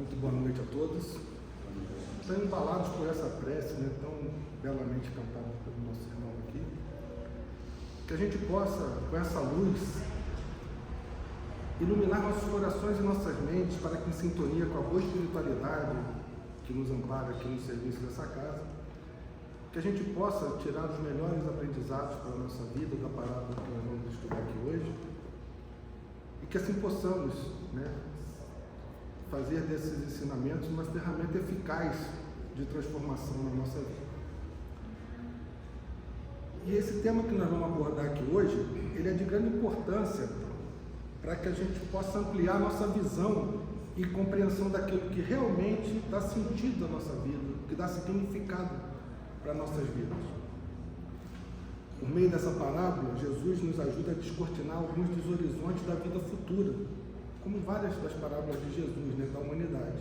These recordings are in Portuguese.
Muito boa noite a todos. Estão embalados por essa prece, né, tão belamente cantada pelo nosso irmão aqui. Que a gente possa, com essa luz, iluminar nossos corações e nossas mentes para que, em sintonia com a boa espiritualidade que nos ampara aqui no serviço dessa casa, que a gente possa tirar os melhores aprendizados para a nossa vida da parábola que nós vamos estudar aqui hoje, e que assim possamos, né, fazer desses ensinamentos uma ferramenta eficaz de transformação na nossa vida. E esse tema que nós vamos abordar aqui hoje, ele é de grande importância para que a gente possa ampliar nossa visão e compreensão daquilo que realmente dá sentido à nossa vida, que dá significado para nossas vidas. Por meio dessa parábola, Jesus nos ajuda a descortinar alguns dos horizontes da vida futura, como várias das parábolas de Jesus, né, da humanidade.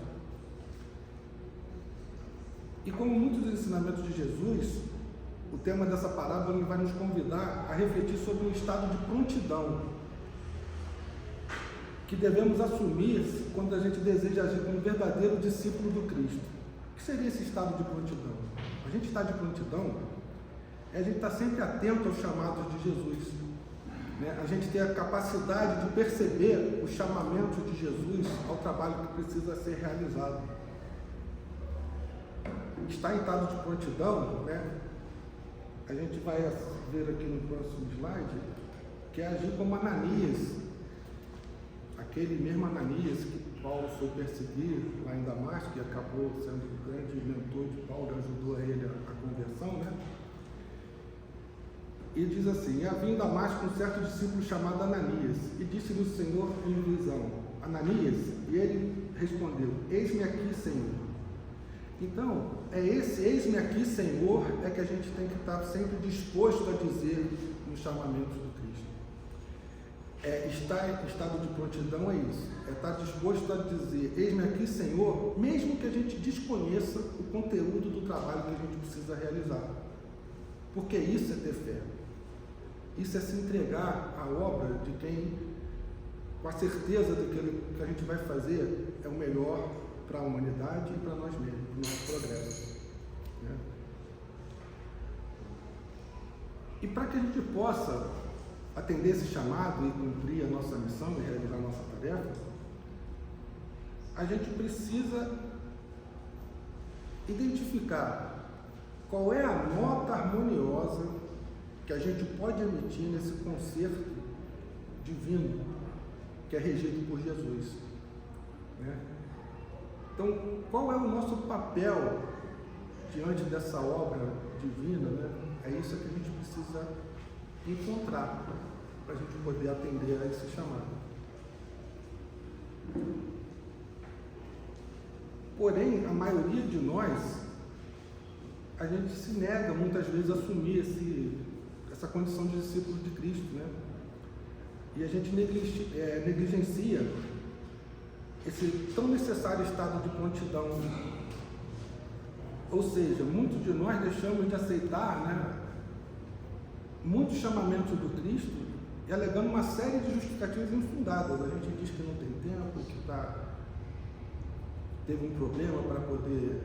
E como muitos dos ensinamentos de Jesus, o tema dessa parábola vai nos convidar a refletir sobre um estado de prontidão que devemos assumir quando a gente deseja agir como verdadeiro discípulo do Cristo. O que seria esse estado de prontidão? A gente está de prontidão é a gente estar sempre atento aos chamados de Jesus, né? A gente ter a capacidade de perceber o chamamento de Jesus ao trabalho que precisa ser realizado. Estar em estado de prontidão, né? A gente vai ver aqui no próximo slide, que é agir como Ananias, aquele mesmo Ananias que Paulo foi perseguir lá em Damasco, e acabou sendo o grande mentor de Paulo, ajudou a ele a conversão, né? E diz assim: havia em Damasco um certo discípulo chamado Ananias, e disse-lhe o Senhor em visão: Ananias? E ele respondeu: eis-me aqui, Senhor. Então, é esse eis-me aqui, Senhor, é que a gente tem que estar sempre disposto a dizer nos chamamentos do Cristo. Estar em estado de prontidão é isso, é estar disposto a dizer, eis-me aqui, Senhor, mesmo que a gente desconheça o conteúdo do trabalho que a gente precisa realizar. Porque isso é ter fé. Isso é se entregar à obra de quem, com a certeza de que o que a gente vai fazer é o melhor para a humanidade e para nós mesmos, para o nosso progresso, né? E para que a gente possa atender esse chamado e cumprir a nossa missão e realizar a nossa tarefa, a gente precisa identificar qual é a nota harmoniosa que a gente pode emitir nesse concerto divino que é regido por Jesus, né? Então, qual é o nosso papel diante dessa obra divina, né? É isso que a gente precisa encontrar para a gente poder atender a esse chamado. Porém, a maioria de nós, a gente se nega muitas vezes a assumir essa condição de discípulo de Cristo, né? E a gente negligencia esse tão necessário estado de prontidão. Ou seja, muitos de nós deixamos de aceitar, né, muitos chamamentos do Cristo e alegando uma série de justificativas infundadas. A gente diz que não tem tempo, que teve um problema para poder...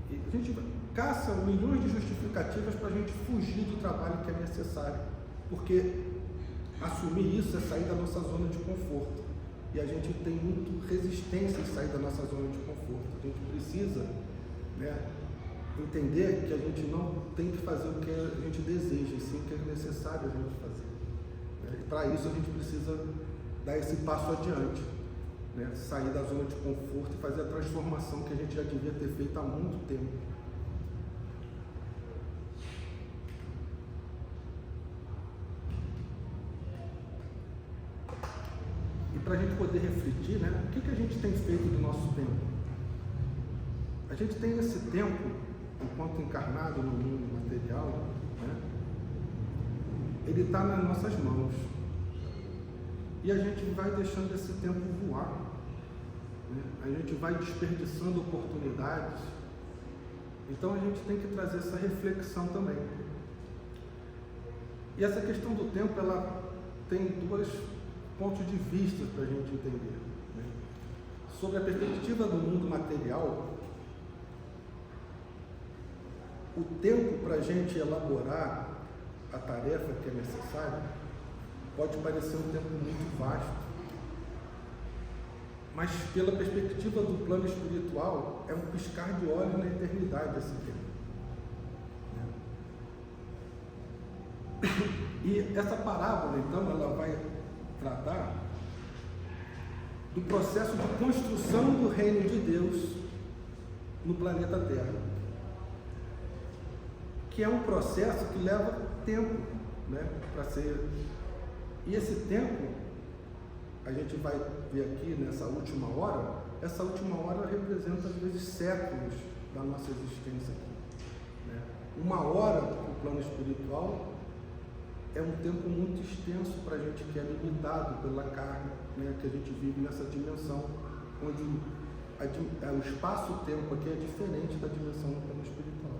E a gente caça milhões de justificativas para a gente fugir do trabalho que é necessário, porque assumir isso é sair da nossa zona de conforto, e a gente tem muito resistência em sair da nossa zona de conforto. A gente precisa, né, entender que a gente não tem que fazer o que a gente deseja, e sim o que é necessário a gente fazer, né? E para isso a gente precisa dar esse passo adiante, né? Sair da zona de conforto e fazer a transformação que a gente já devia ter feito há muito tempo. E para a gente poder refletir, né, o que a gente tem feito do nosso tempo? A gente tem esse tempo, enquanto encarnado no mundo material, né, ele está nas nossas mãos. E a gente vai deixando esse tempo voar, né? A gente vai desperdiçando oportunidades. Então a gente tem que trazer essa reflexão também. E essa questão do tempo, ela tem dois pontos de vista para a gente entender, né? sobre a perspectiva do mundo material, o tempo para a gente elaborar a tarefa que é necessária pode parecer um tempo muito vasto, mas pela perspectiva do plano espiritual é um piscar de olhos na eternidade esse tempo. E essa parábola, então, ela vai tratar do processo de construção do reino de Deus no planeta Terra, que é um processo que leva tempo, né, para ser. E esse tempo, a gente vai ver aqui nessa última hora, essa última hora representa às vezes séculos da nossa existência aqui, né? Uma hora no plano espiritual é um tempo muito extenso para a gente que é limitado pela carne, né, que a gente vive nessa dimensão, onde o espaço-tempo aqui é diferente da dimensão do plano espiritual.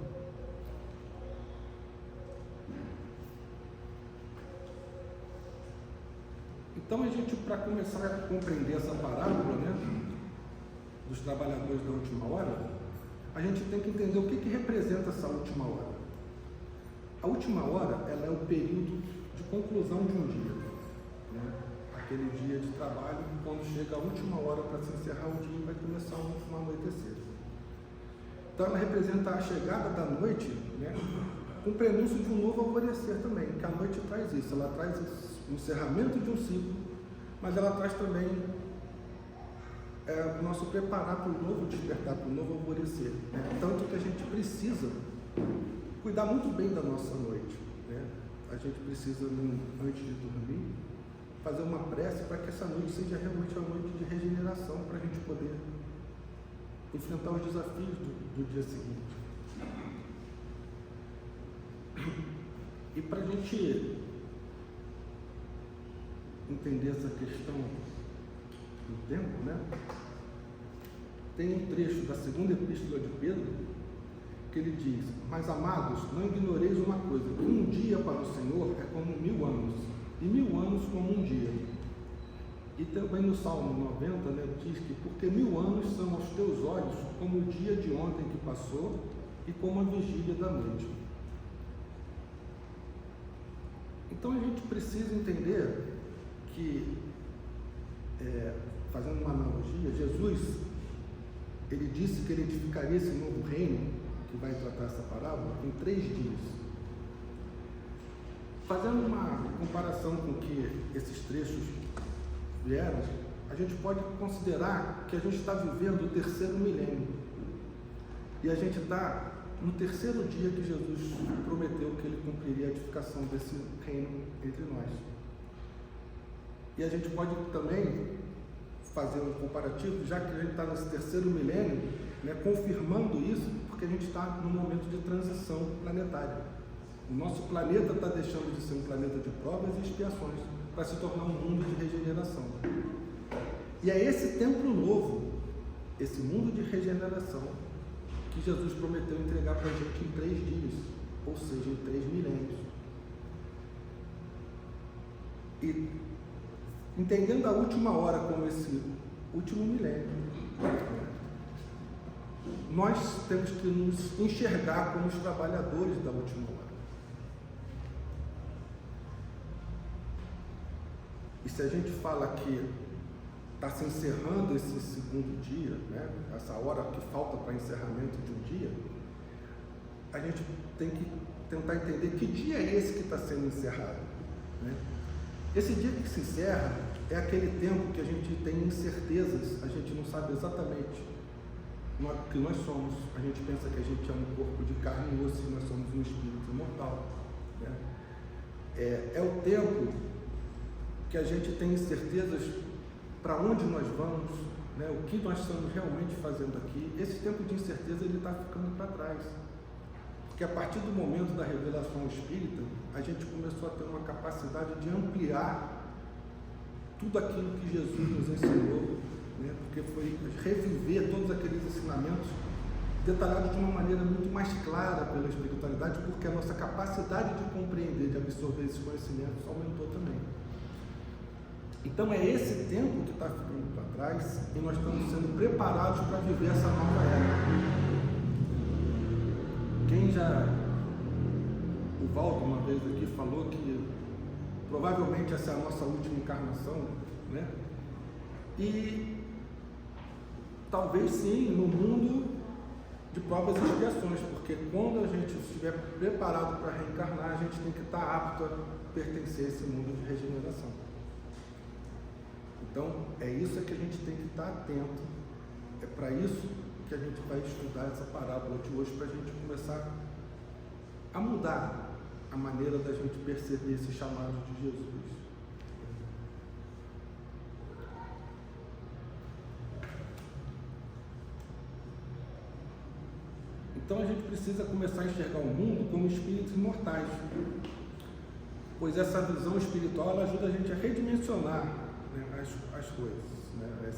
Então a gente, para começar a compreender essa parábola, né, dos trabalhadores da última hora, a gente tem que entender o que representa essa última hora. A última hora, ela é o período de conclusão de um dia, né? Aquele dia de trabalho, quando chega a última hora para se encerrar o dia, vai começar um anoitecer. Então ela representa a chegada da noite, né, com o prenúncio de um novo alvorecer também, que a noite traz isso, ela traz o encerramento de um ciclo, mas ela traz também o nosso preparar para o novo despertar, para o novo alvorecer, né? Tanto que a gente precisa cuidar muito bem da nossa noite, né? A gente precisa, antes de dormir, fazer uma prece para que essa noite seja realmente uma noite de regeneração, para a gente poder enfrentar os desafios do dia seguinte. E para a gente entender essa questão do tempo, né, tem um trecho da segunda epístola de Pedro que ele diz: mas amados, não ignoreis uma coisa, que um dia para o Senhor é como 1000 anos, e 1000 anos como um dia. E também no Salmo 90, né, diz que porque 1000 anos são aos teus olhos como o dia de ontem que passou e como a vigília da noite. Então a gente precisa entender que, fazendo uma analogia, Jesus, ele disse que ele edificaria esse novo reino, que vai tratar essa parábola, em 3 dias. Fazendo uma comparação com que esses trechos vieram, a gente pode considerar que a gente está vivendo o 3º milênio. E a gente está no 3º dia que Jesus prometeu que ele cumpriria a edificação desse reino entre nós. E a gente pode também fazer um comparativo, já que a gente está nesse 3º milênio, né, confirmando isso, porque a gente está num momento de transição planetária. O nosso planeta está deixando de ser um planeta de provas e expiações para se tornar um mundo de regeneração. E é esse tempo novo, esse mundo de regeneração, que Jesus prometeu entregar para a gente em 3 dias, ou seja, em 3 milênios. E entendendo a última hora como esse último milênio, nós temos que nos enxergar como os trabalhadores da última hora. E se a gente fala que está se encerrando esse 2º dia, né, essa hora que falta para encerramento de um dia, a gente tem que tentar entender que dia é esse que está sendo encerrado, né? Esse dia que se encerra é aquele tempo que a gente tem incertezas, a gente não sabe exatamente o que nós somos. A gente pensa que a gente é um corpo de carne e osso e nós somos um espírito imortal, né? É o tempo que a gente tem incertezas para onde nós vamos, né? O que nós estamos realmente fazendo aqui. Esse tempo de incerteza ele está ficando para trás, porque a partir do momento da revelação espírita, a gente começou a ter uma capacidade de ampliar tudo aquilo que Jesus nos ensinou, né? Porque foi reviver todos aqueles ensinamentos detalhados de uma maneira muito mais clara pela espiritualidade, porque a nossa capacidade de compreender, de absorver esses conhecimentos aumentou também. Então é esse tempo que está ficando para trás e nós estamos sendo preparados para viver essa nova era. Quem já... O Valdo uma vez aqui falou que provavelmente essa é a nossa última encarnação, né? E talvez sim, no mundo de provas e expiações, porque quando a gente estiver preparado para reencarnar, a gente tem que estar apto a pertencer a esse mundo de regeneração. Então, é isso que a gente tem que estar atento, é para isso que a gente vai estudar essa parábola de hoje, para a gente começar a mudar a maneira da gente perceber esse chamado de Jesus. Então a gente precisa começar a enxergar o mundo como espíritos imortais, pois essa visão espiritual ela ajuda a gente a redimensionar, né, as coisas, né,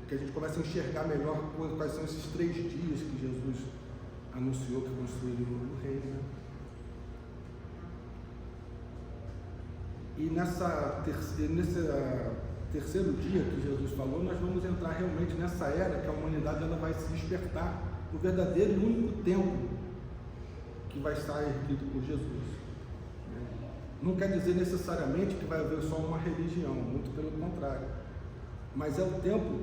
que a gente começa a enxergar melhor quais são esses 3 dias que Jesus anunciou que construíram no reino. Né? E nesse terceiro dia que Jesus falou, nós vamos entrar realmente nessa era que a humanidade ela vai se despertar o verdadeiro e único templo que vai estar erguido por Jesus. Não quer dizer necessariamente que vai haver só uma religião, muito pelo contrário, mas é o tempo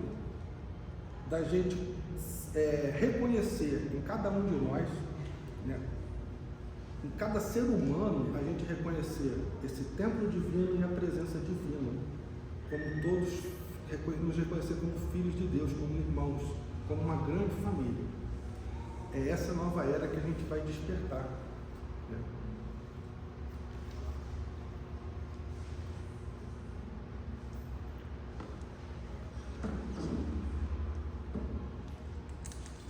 da gente reconhecer em cada um de nós, né, em cada ser humano, a gente reconhecer esse templo divino e a presença divina, como todos nos reconhecer como filhos de Deus, como irmãos, como uma grande família. É essa nova era que a gente vai despertar. Né?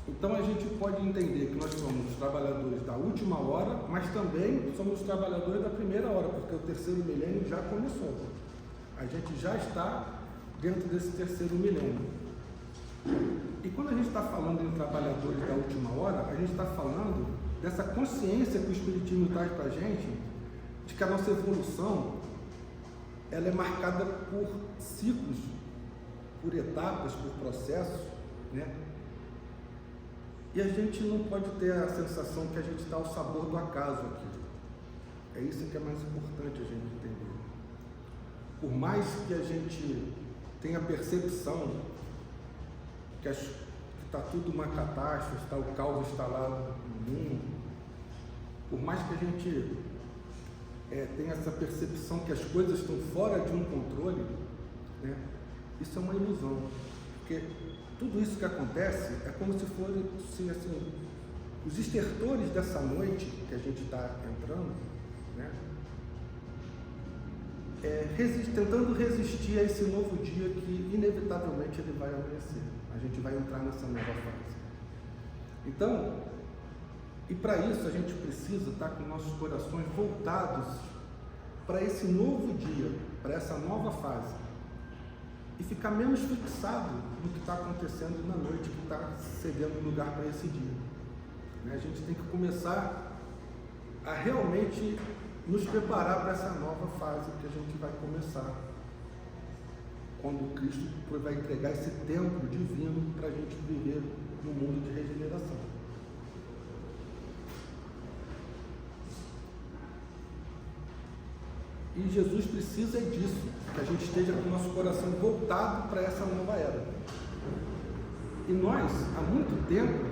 Então a gente pode entender que nós somos trabalhadores da última hora, mas também somos trabalhadores da primeira hora, porque o terceiro milênio já começou. A gente já está dentro desse terceiro milênio. E quando a gente está falando em trabalhadores da última hora, a gente está falando dessa consciência que o Espiritismo traz para a gente, de que a nossa evolução ela é marcada por ciclos, por etapas, por processos, né? E a gente não pode ter a sensação que a gente está ao sabor do acaso aqui. É isso que é mais importante a gente entender. Por mais que a gente tenha a percepção que está tudo uma catástrofe, está o caos instalado no mundo, por mais que a gente tenha essa percepção que as coisas estão fora de um controle, né, isso é uma ilusão, porque tudo isso que acontece é como se fosse assim, os estertores dessa noite que a gente está entrando, né, tentando resistir a esse novo dia que inevitavelmente ele vai amanhecer. A gente vai entrar nessa nova fase. Então, e para isso a gente precisa estar com nossos corações voltados para esse novo dia, para essa nova fase, e ficar menos fixado no que está acontecendo na noite, que está cedendo lugar para esse dia. A gente tem que começar a realmente nos preparar para essa nova fase que a gente vai começar, quando Cristo vai entregar esse templo divino para a gente viver no mundo de regeneração. E Jesus precisa disso, que a gente esteja com o nosso coração voltado para essa nova era. E nós, há muito tempo,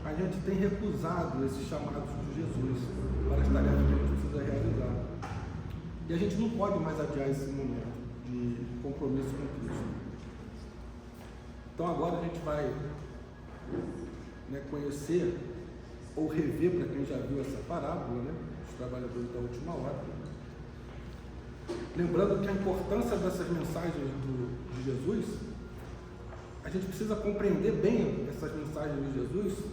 a gente tem recusado esses chamados de Jesus para as tarefas que a gente precisa realizar. E a gente não pode mais adiar esse momento de compromisso com Cristo. Então agora a gente vai, né, conhecer ou rever, para quem já viu essa parábola, né, os trabalhadores da última hora. Lembrando que a importância dessas mensagens de Jesus, a gente precisa compreender bem essas mensagens de Jesus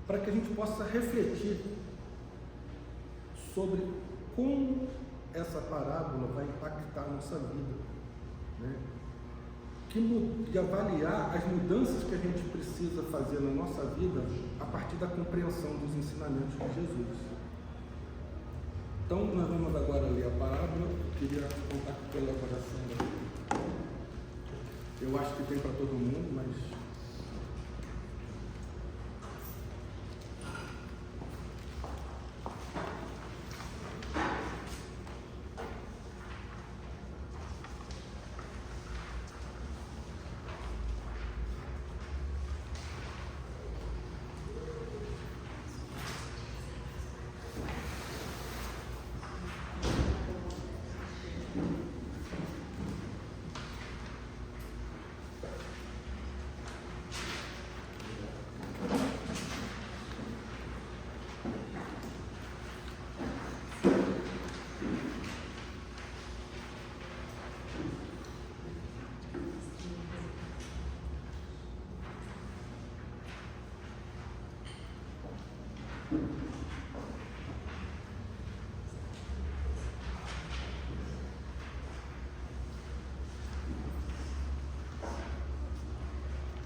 para que a gente possa refletir sobre como essa parábola vai impactar a nossa vida, né? E avaliar as mudanças que a gente precisa fazer na nossa vida a partir da compreensão dos ensinamentos de Jesus. Então, nós vamos agora ler a parábola. Eu queria contar com a colaboração da Eu acho que tem para todo mundo, mas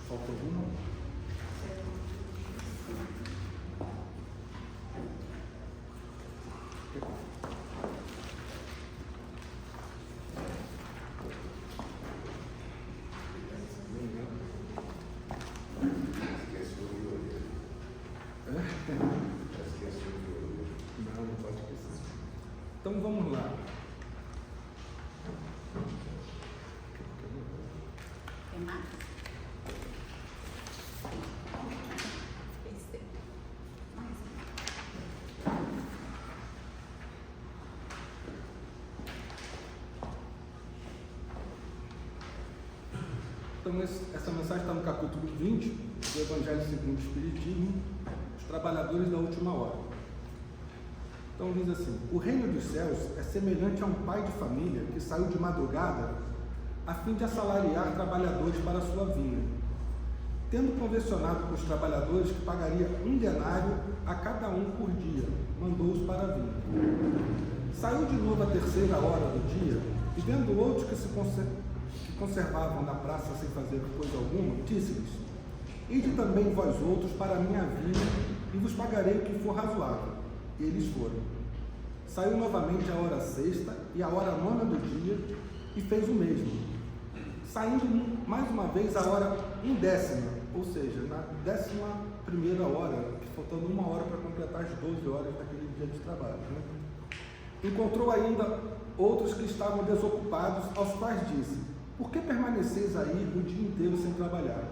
falta alguma? Não pode esquecer. Então vamos lá. Tem mais? Então essa mensagem está no capítulo 20 do Evangelho segundo o Espiritismo, os trabalhadores da última hora. Então diz assim: o reino dos céus é semelhante a um pai de família que saiu de madrugada a fim de assalariar trabalhadores para a sua vinha. Tendo convencionado com os trabalhadores que pagaria 1 denário a cada um por dia, mandou-os para a vinha. Saiu de novo à 3ª hora do dia, e vendo outros que se conservavam na praça sem fazer coisa alguma, disse-lhes: ide também vós outros para a minha vinha, e vos pagarei o que for razoável. E eles foram. Saiu novamente a hora 6ª e a hora 9ª do dia, e fez o mesmo. Saindo mais uma vez a hora 1/10, ou seja, na 11ª hora, faltando 1 hora para completar as 12 horas daquele dia de trabalho, né? Encontrou ainda outros que estavam desocupados, aos quais disse: por que permaneceis aí o dia inteiro sem trabalhar?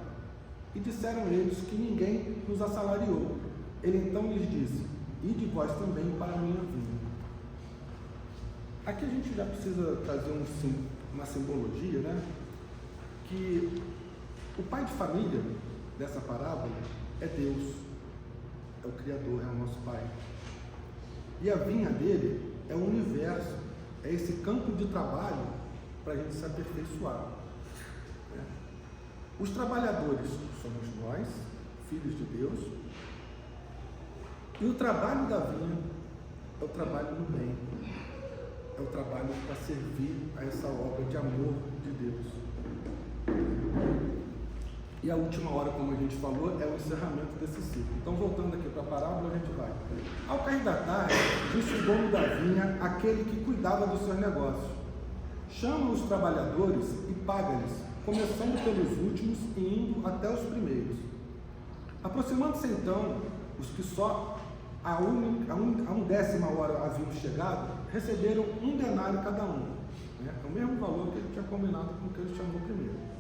E disseram eles que ninguém nos assalariou. Ele então lhes disse: ide vós também para a minha vinha. Aqui a gente já precisa trazer uma simbologia, né? Que o pai de família dessa parábola é Deus, é o Criador, é o nosso Pai. E a vinha dele é o universo, é esse campo de trabalho para a gente se aperfeiçoar. Né? Os trabalhadores somos nós, filhos de Deus, e o trabalho da vinha é o trabalho do bem, é o trabalho para servir a essa obra de amor de Deus. E a última hora, como a gente falou, é o encerramento desse ciclo. Então, voltando aqui para a parábola, a gente vai. Ao cair da tarde, disse o dono da vinha, aquele que cuidava dos seus negócios: chama os trabalhadores e paga-lhes, começando pelos últimos e indo até os primeiros. Aproximando-se então, os que só a 1/10 hora haviam chegado, receberam 1 denário cada um. Né? É o mesmo valor que ele tinha combinado com o que ele chamou primeiro.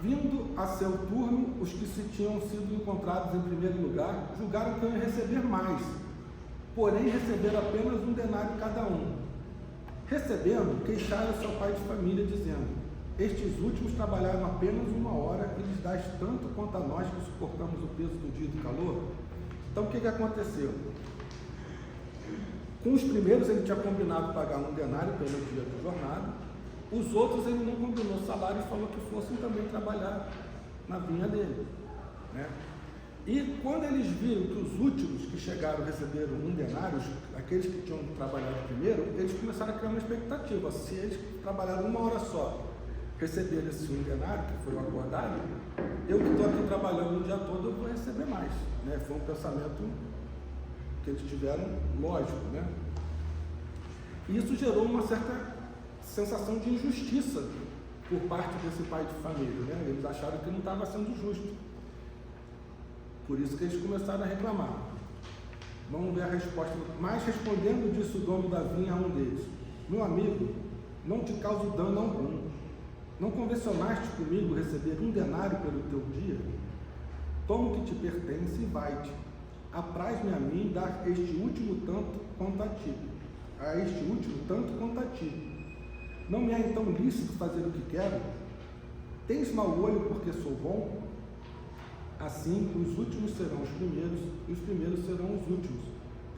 Vindo a seu turno, os que se tinham sido encontrados em primeiro lugar, julgaram que iam receber mais, porém receberam apenas 1 denário cada um. Recebendo, queixaram seu pai de família, dizendo: estes últimos trabalharam apenas 1 hora e lhes dás tanto quanto a nós que suportamos o peso do dia e do calor? Então o que aconteceu? Com os primeiros ele tinha combinado pagar 1 denário pelo dia de jornada. Os outros ele não combinou salário e falou que fossem também trabalhar na vinha dele, né? E quando eles viram que os últimos que chegaram receberam 1 denário, aqueles que tinham trabalhado primeiro, eles começaram a criar uma expectativa: se eles trabalharam 1 hora só, receberam esse 1 denário, que foi o acordado, eu que estou aqui trabalhando o dia todo, eu vou receber mais, né? Foi um pensamento que eles tiveram lógico, né? E isso gerou uma certa sensação de injustiça por parte desse pai de família, né? Eles acharam que não estava sendo justo. Por isso que eles começaram a reclamar. Vamos ver a resposta. Mas respondendo, disse o dono da vinha a um deles: meu amigo, não te causo dano algum. Não convencionaste comigo receber 1 denário pelo teu dia? Toma o que te pertence e vai-te. Apraz-me a mim dar este último tanto quanto a ti. A este último tanto quanto a ti. Não me é então lícito fazer o que quero? Tens mau olho porque sou bom? Assim, os últimos serão os primeiros, e os primeiros serão os últimos,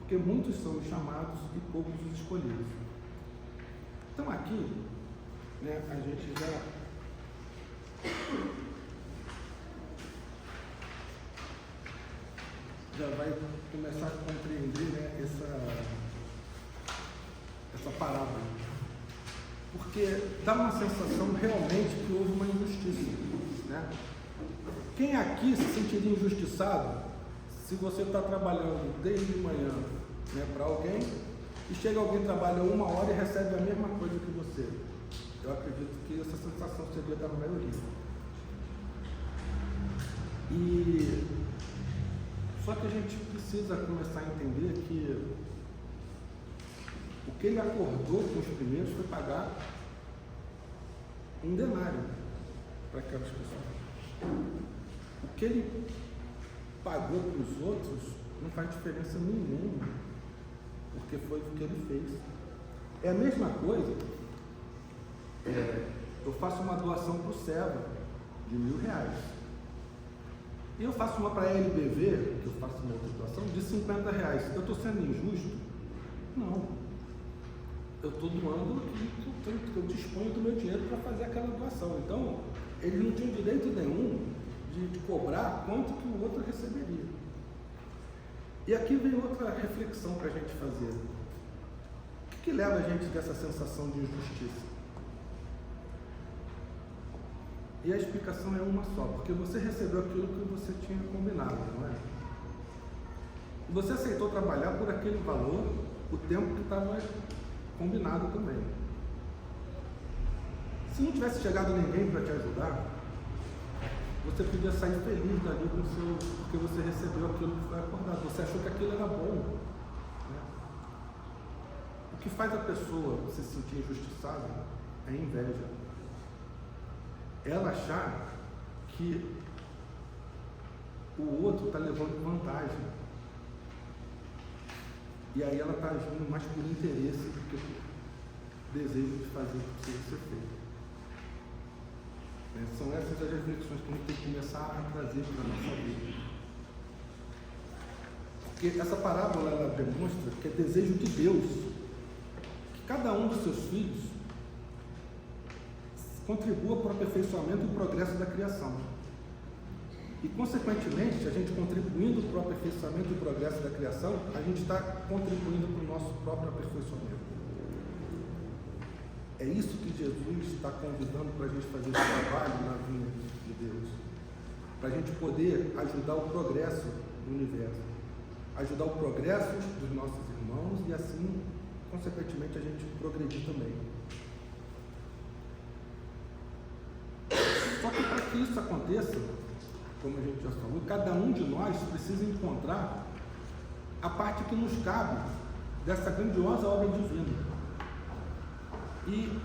porque muitos são os chamados e poucos os escolhidos. Então aqui, né, a gente já vai começar a compreender, né, essa parábola. Porque dá uma sensação realmente que houve uma injustiça, né? Quem aqui se sentiria injustiçado se você está trabalhando desde manhã, né, para alguém e chega alguém, trabalha 1 hora e recebe a mesma coisa que você? Eu acredito que essa sensação seria da maioria. E só que a gente precisa começar a entender que o que ele acordou com os primeiros foi pagar 1 denário para aquelas pessoas. O que ele pagou para os outros não faz diferença nenhuma, porque foi o que ele fez. É a mesma coisa, eu faço uma doação para o SEVA de R$1.000. E eu faço uma para a LBV, que eu faço uma outra doação, de R$50. Eu estou sendo injusto? Não. Eu estou doando o que eu disponho do meu dinheiro para fazer aquela doação. Então, eles não tinham direito nenhum de cobrar quanto que o outro receberia. E aqui vem outra reflexão para a gente fazer. O que leva a gente dessa sensação de injustiça? E a explicação é uma só, porque você recebeu aquilo que você tinha combinado, não é? E você aceitou trabalhar por aquele valor, o tempo que estava combinado também. Se não tivesse chegado ninguém para te ajudar, você podia sair feliz dali com porque você recebeu aquilo que foi acordado. Você achou que aquilo era bom, né? O que faz a pessoa se sentir injustiçada é inveja. Ela achar que o outro está levando vantagem. E aí ela está agindo mais por interesse do que por desejo de fazer o que precisa ser feito. São essas as reflexões que a gente tem que começar a trazer para a nossa vida. Porque essa parábola ela demonstra que é desejo de Deus que cada um dos seus filhos contribua para o aperfeiçoamento e o progresso da criação. E, consequentemente, a gente contribuindo para o aperfeiçoamento e o progresso da criação, a gente está contribuindo para o nosso próprio aperfeiçoamento. É isso que Jesus está convidando para a gente fazer esse trabalho na vinha de Deus. Para a gente poder ajudar o progresso do universo. Ajudar o progresso dos nossos irmãos e, assim, consequentemente, a gente progredir também. Só que para que isso aconteça, como a gente já falou, cada um de nós precisa encontrar a parte que nos cabe dessa grandiosa obra divina. E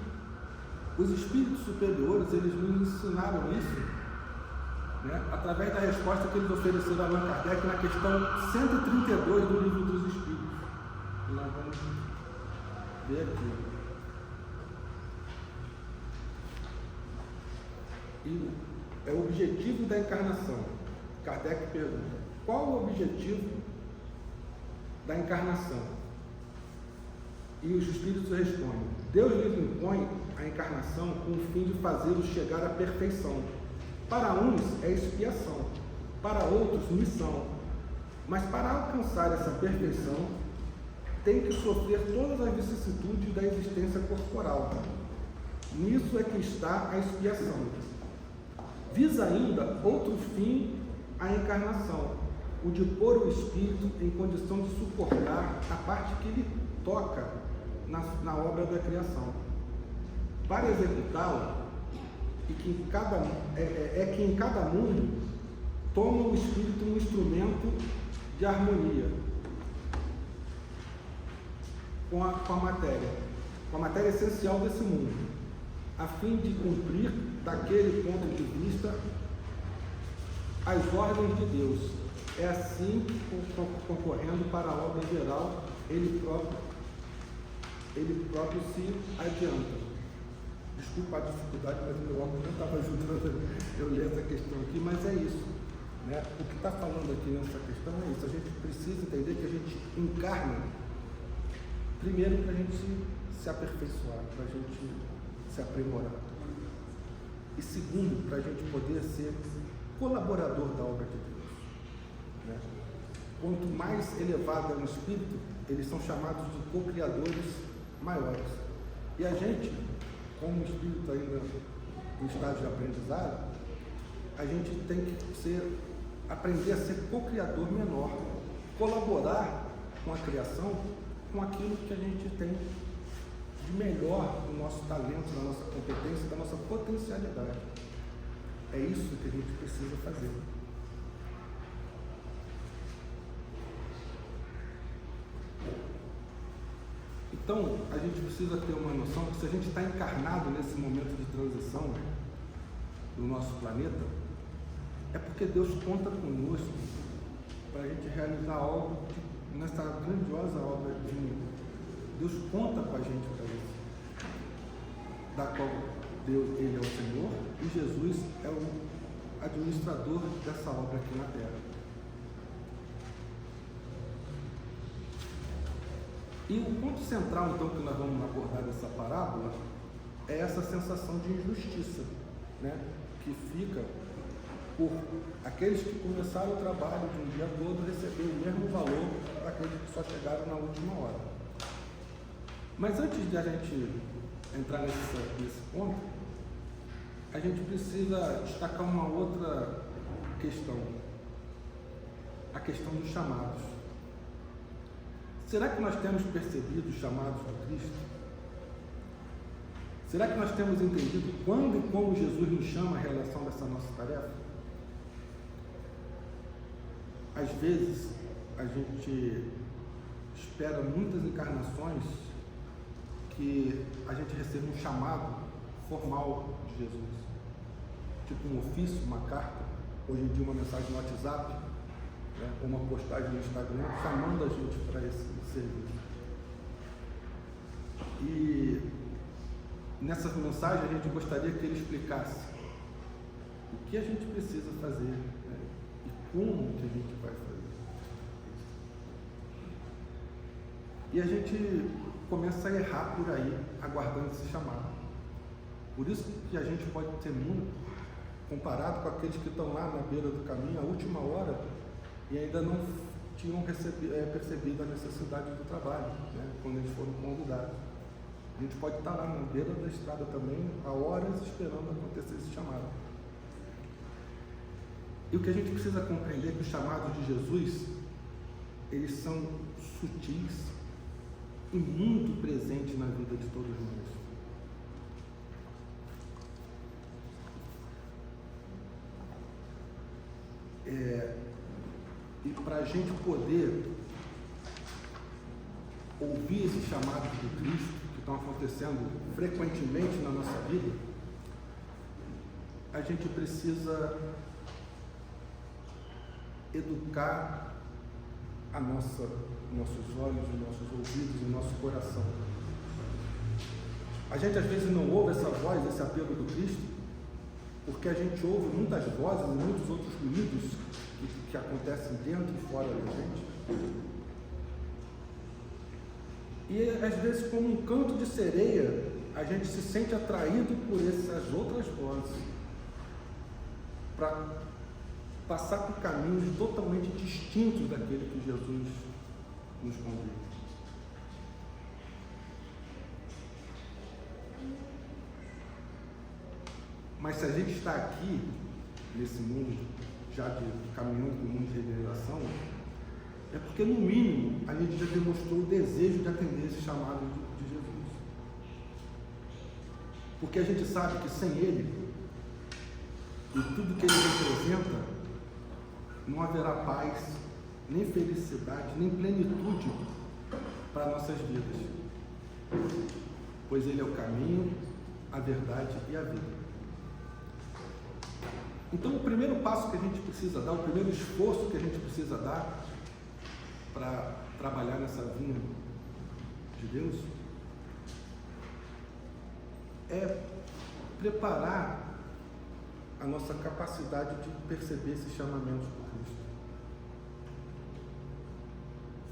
os espíritos superiores, eles nos ensinaram isso, né, através da resposta que eles ofereceram a Allan Kardec na questão 132 do Livro dos Espíritos. E nós vamos ver aqui. E é o objetivo da encarnação. Kardec pergunta: qual o objetivo da encarnação? E os espíritos respondem: Deus lhes impõe a encarnação com o fim de fazê-los chegar à perfeição. Para uns é expiação, para outros missão. Mas para alcançar essa perfeição, tem que sofrer todas as vicissitudes da existência corporal. Nisso é que está a expiação. Visa ainda outro fim a encarnação, o de pôr o espírito em condição de suportar a parte que lhe toca na obra da criação. para executá-la, e que em cada mundo toma o Espírito um instrumento de harmonia com a matéria essencial desse mundo, a fim de cumprir, daquele ponto de vista, as ordens de Deus. É assim, concorrendo para a obra geral, ele próprio se adianta. Desculpa a dificuldade, mas o meu óculos não estava ajudando eu ler essa questão aqui, mas é isso, né? O que está falando aqui nessa questão é isso. A gente precisa entender que a gente encarna, primeiro, para a gente se aperfeiçoar, para a gente se aprimorar, e segundo, para a gente poder ser colaborador da obra de Deus, né? Quanto mais elevado é um espírito, eles são chamados de co-criadores maiores. E a gente, como espírito ainda em estágio de aprendizado, a gente tem que aprender a ser co-criador menor, colaborar com a criação, com aquilo que a gente tem de melhor do nosso talento, da nossa competência, da nossa potencialidade. É isso que a gente precisa fazer. Então, a gente precisa ter uma noção que se a gente está encarnado nesse momento de transição do nosso planeta, é porque Deus conta conosco para a gente realizar algo nessa grandiosa obra de Deus conta com a gente para isso, da qual Deus, Ele é o Senhor, e Jesus é o administrador dessa obra aqui na Terra. E o ponto central, então, que nós vamos abordar dessa parábola é essa sensação de injustiça, né? Que fica por aqueles que começaram o trabalho de um dia todo receber o mesmo valor daqueles que só chegaram na última hora. Mas antes de a gente entrar nesse ponto, a gente precisa destacar uma outra questão, a questão dos chamados. Será que nós temos percebido os chamados de Cristo? Será que nós temos entendido quando e como Jesus nos chama a relação dessa nossa tarefa? Às vezes, a gente espera muitas encarnações que a gente receba um chamado formal de Jesus, tipo um ofício, uma carta, hoje em dia uma mensagem no WhatsApp, né, ou uma postagem no Instagram, chamando a gente para esse serviço. E nessa mensagem a gente gostaria que ele explicasse o que a gente precisa fazer, né, e como que a gente vai fazer. E a gente começa a errar por aí, aguardando esse chamado. Por isso que a gente pode ter muito, comparado com aqueles que estão lá na beira do caminho, à última hora, e ainda não tinham percebido a necessidade do trabalho, né, quando eles foram convidados. A gente pode estar lá na beira da estrada também, há horas esperando acontecer esse chamado. E o que a gente precisa compreender é que os chamados de Jesus, eles são sutis e muito presentes na vida de todos nós. E para a gente poder ouvir esses chamados de Cristo, que estão acontecendo frequentemente na nossa vida, a gente precisa educar nossos olhos, os nossos ouvidos, o nosso coração. A gente às vezes não ouve essa voz, esse apelo do Cristo, porque a gente ouve muitas vozes e muitos outros ruídos que acontecem dentro e fora da gente. E às vezes, como um canto de sereia, a gente se sente atraído por essas outras vozes para passar por caminhos totalmente distintos daquele que Jesus nos convida. Mas se a gente está aqui, nesse mundo, já caminhando no mundo de regeneração, é porque, no mínimo, a gente já demonstrou o desejo de atender esse chamado de Jesus. Porque a gente sabe que sem Ele e tudo que Ele representa, não haverá paz, nem felicidade, nem plenitude para nossas vidas. Pois Ele é o caminho, a verdade e a vida. Então, o primeiro passo que a gente precisa dar, o primeiro esforço que a gente precisa dar para trabalhar nessa vinha de Deus, é preparar a nossa capacidade de perceber esses chamamentos por Cristo.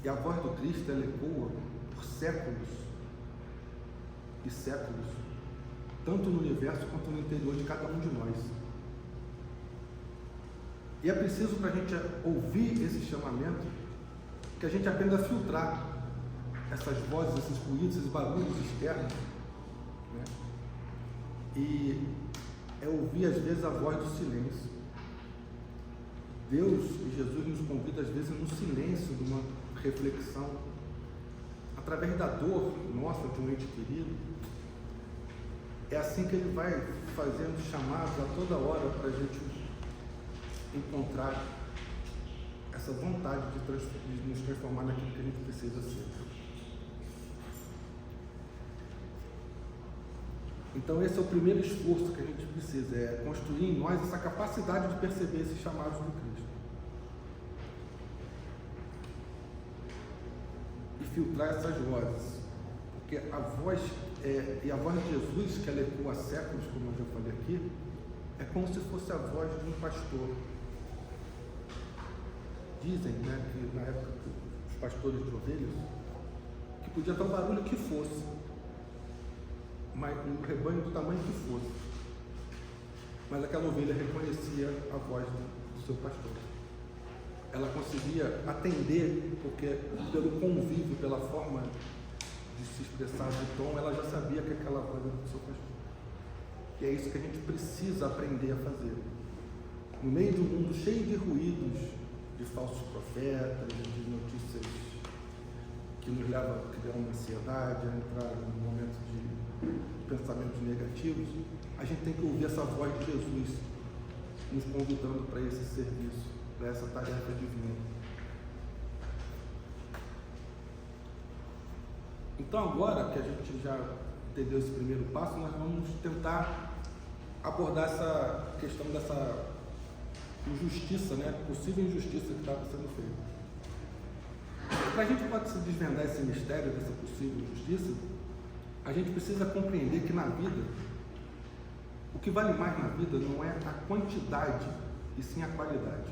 E a voz do Cristo, ela ecoa por séculos e séculos, tanto no universo quanto no interior de cada um de nós. E é preciso, para a gente ouvir esse chamamento, que a gente aprenda a filtrar essas vozes, esses ruídos, esses barulhos externos, né? E é ouvir às vezes a voz do silêncio. Deus e Jesus nos convida às vezes no silêncio de uma reflexão, através da dor nossa de um ente querido. É assim que Ele vai fazendo chamados a toda hora para a gente encontrar essa vontade de nos transformar naquilo que a gente precisa ser. Então esse é o primeiro esforço que a gente precisa, é construir em nós essa capacidade de perceber esses chamados do Cristo. E filtrar essas vozes. Porque a voz, e a voz de Jesus, que ela ecoa há séculos, como eu já falei aqui, é como se fosse a voz de um pastor. Dizem, né, que na época os pastores de ovelhas, que podia dar o barulho que fosse, mas um rebanho do tamanho que fosse, mas aquela ovelha reconhecia a voz do seu pastor. Ela conseguia atender, porque pelo convívio, pela forma de se expressar, do tom, ela já sabia que aquela voz era do seu pastor. E é isso que a gente precisa aprender a fazer. No meio de um mundo cheio de ruídos, de falsos profetas, de notícias que nos levam a criar uma ansiedade, a entrar num momento de pensamentos negativos, a gente tem que ouvir essa voz de Jesus nos convidando para esse serviço, para essa tarefa divina. Então agora que a gente já entendeu esse primeiro passo, nós vamos tentar abordar essa questão dessa injustiça, né? Possível injustiça que estava sendo feita. Para a gente poder se desvendar esse mistério dessa possível injustiça, a gente precisa compreender que na vida, o que vale mais na vida não é a quantidade, e sim a qualidade.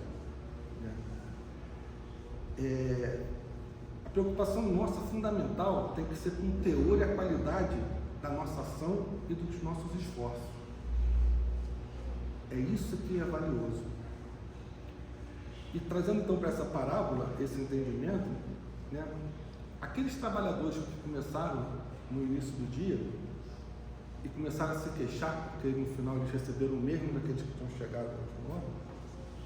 A preocupação nossa fundamental tem que ser com o teor e a qualidade da nossa ação e dos nossos esforços. É isso que é valioso. E trazendo então para essa parábola, esse entendimento, né, aqueles trabalhadores que começaram no início do dia e começaram a se queixar, porque no final eles receberam o mesmo daqueles que tinham chegado à última hora,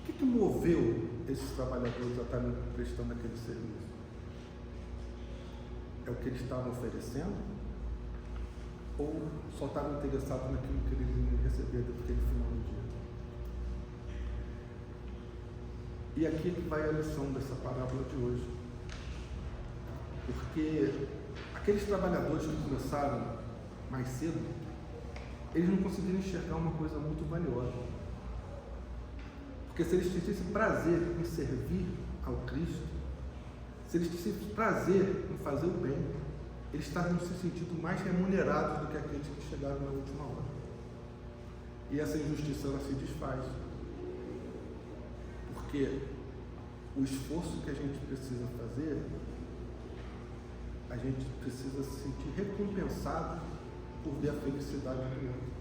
o que moveu esses trabalhadores a estarem prestando aquele serviço? É o que eles estavam oferecendo? Ou só estavam interessados naquilo que eles iam receber naquele final do dia? E aqui que vai a lição dessa parábola de hoje. Porque aqueles trabalhadores que começaram mais cedo, eles não conseguiram enxergar uma coisa muito valiosa. Porque se eles tivessem prazer em servir ao Cristo, se eles tivessem prazer em fazer o bem, eles estavam se sentindo mais remunerados do que aqueles que chegaram na última hora. E essa injustiça ela se desfaz. Porque o esforço que a gente precisa fazer, a gente precisa se sentir recompensado por ver a felicidade do outro.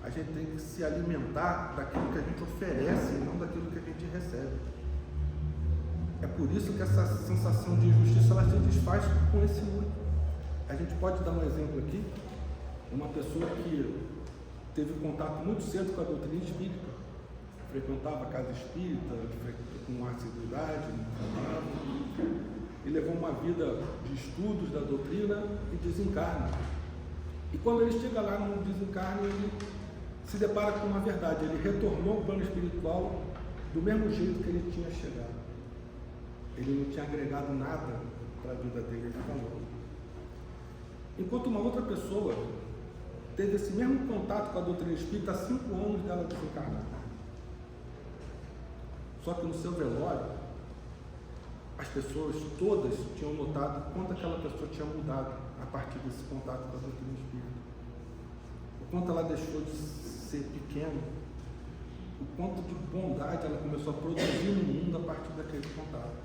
A gente tem que se alimentar daquilo que a gente oferece e não daquilo que a gente recebe. É por isso que essa sensação de injustiça ela se desfaz com esse muito. A gente pode dar um exemplo aqui, uma pessoa que teve contato muito cedo com a doutrina espírita, frequentava a casa espírita, com assiduidade, e levou uma vida de estudos da doutrina e desencarna. E quando ele chega lá no desencarne, ele se depara com uma verdade. Ele retornou ao plano espiritual do mesmo jeito que ele tinha chegado. Ele não tinha agregado nada para a vida dele, ele falou. Enquanto uma outra pessoa teve esse mesmo contato com a doutrina espírita há 5 anos dela desencarnar. Só que no seu velório, as pessoas todas tinham notado quanto aquela pessoa tinha mudado a partir desse contato com a doutrina espírita. O quanto ela deixou de ser pequena, o quanto de bondade ela começou a produzir no mundo a partir daquele contato.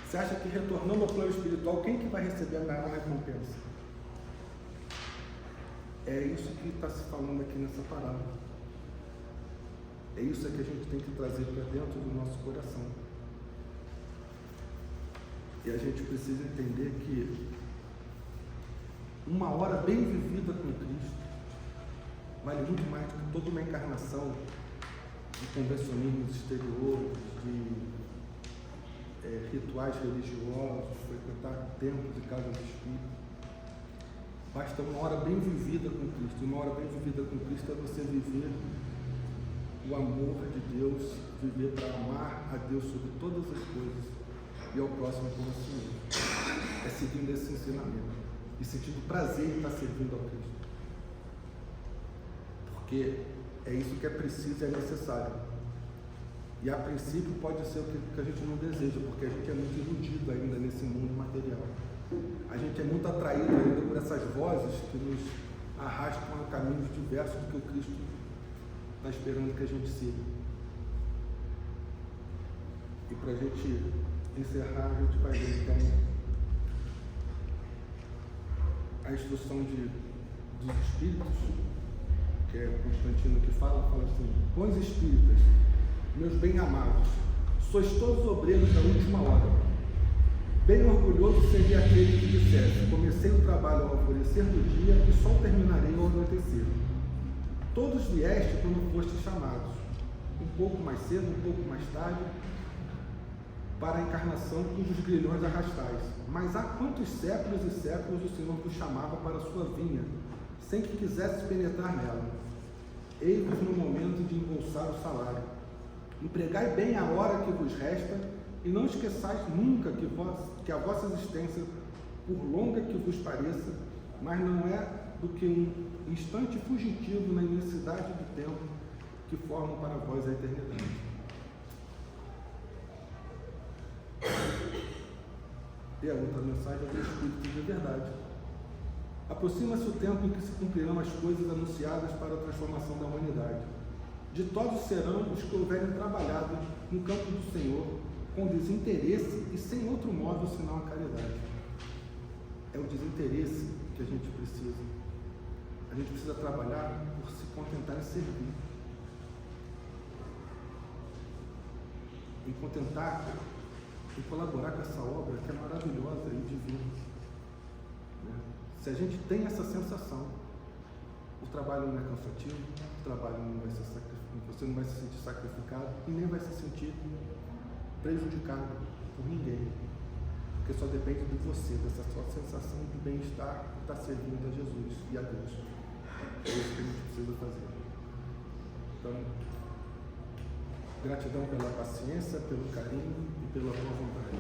Você acha que retornando ao plano espiritual, quem que vai receber a maior recompensa? É isso que está se falando aqui nessa parábola. É isso que a gente tem que trazer para dentro do nosso coração. E a gente precisa entender que uma hora bem vivida com Cristo vale muito mais do que toda uma encarnação de convencionismos exteriores, de rituais religiosos, frequentar templos e casas de espírito. Basta uma hora bem vivida com Cristo. E uma hora bem vivida com Cristo é você viver o amor de Deus, viver para amar a Deus sobre todas as coisas e ao próximo como a si mesmo. É seguindo esse ensinamento e sentindo prazer em estar servindo ao Cristo. Porque é isso que é preciso e é necessário. E a princípio pode ser o que a gente não deseja, porque a gente é muito iludido ainda nesse mundo material. A gente é muito atraído ainda por essas vozes que nos arrastam a caminhos diversos do que o Cristo está esperando que a gente siga. E para a gente encerrar, a gente vai ver então a instrução dos espíritos, que é Constantino que fala assim: bons espíritas, meus bem-amados, sois todos obreiros da última hora. Bem orgulhoso seria aquele que dissesse: comecei o trabalho ao alvorecer do dia e só terminarei ao anoitecer. Todos vieste quando fostes chamados, um pouco mais cedo, um pouco mais tarde, para a encarnação cujos grilhões arrastais. Mas há quantos séculos e séculos o Senhor vos chamava para a sua vinha, sem que quisesse penetrar nela. Eis-vos no momento de embolsar o salário. Empregai bem a hora que vos resta, e não esqueçais nunca que a vossa existência, por longa que vos pareça, mas não é do que um instante fugitivo na imensidade do tempo que formam para vós a eternidade. E a outra mensagem é do Espírito de verdade. Aproxima-se o tempo em que se cumprirão as coisas anunciadas para a transformação da humanidade. Ditosos serão os que houverem trabalhado no campo do Senhor com desinteresse e sem outro modo senão a caridade. É o desinteresse que a gente precisa. A gente precisa trabalhar por se contentar em servir. Em contentar, em colaborar com essa obra que é maravilhosa e divina. Se a gente tem essa sensação, o trabalho não é cansativo, o trabalho não vai ser você não vai se sentir sacrificado e nem vai se sentir prejudicado por ninguém, porque só depende de você, dessa sua sensação de bem-estar que está servindo a Jesus e a Deus. É isso que a gente precisa fazer. Então, gratidão pela paciência, pelo carinho e pela boa vontade.